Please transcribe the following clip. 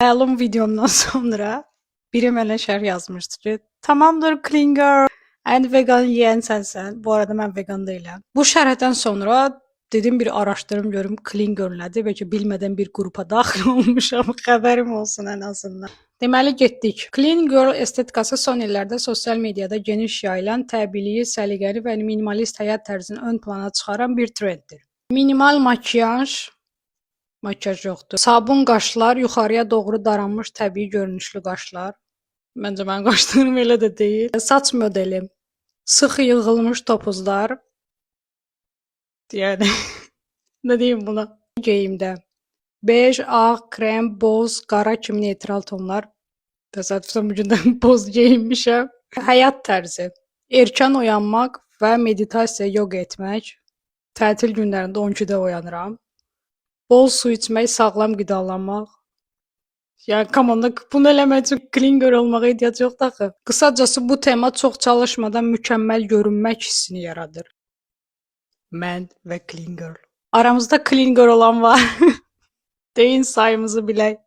Məlum videomdan sonra biri mənə şərh yazmışdı ki, tamamdır clean girl, ən vegan yeyən sənsən. Bu arada mən vegan deyiləm. Bu şərhdən sonra dedim bir araşdırım görüm clean girl nədir, bəlkə bilmədən bir qrupa daxil olmuşam, xəbərim olsun ən azından. Deməli getdik. Clean girl estetikası son illərdə sosial mediada geniş yayılan təbiiliyi, səliqəli və minimalist həyat tərzini ön plana çıxaran bir trenddir. Minimal makyaj yoxdur. Sabun qaşlar, yuxarıya doğru daranmış təbii görünüşlü qaşlar. Məncə mənim qaşlarım elə də deyil. Saç modeli, sıx yığılmış topuzlar. Yəni nə deyim buna? Geyimdə bej, ağ, krem, boz, qara kimi neytral tonlar. Təsadüfən bu gün də boz geyinmişəm. Həyat tərzi. Erkən oyanmaq və meditasiya, yoga etmək. Tətil günlərində 12-də oyanıram. Bol su içmək, sağlam qidalanmaq. Yəni komanda bunu eləmək üçün clean girl olmağa ehtiyac yoxdur axı. Qısacası bu tema çox çalışmadan mükəmməl görünmək hissini yaradır. Mən və clean girl. Aramızda clean girl olan var. Deyin sayımızı bilək.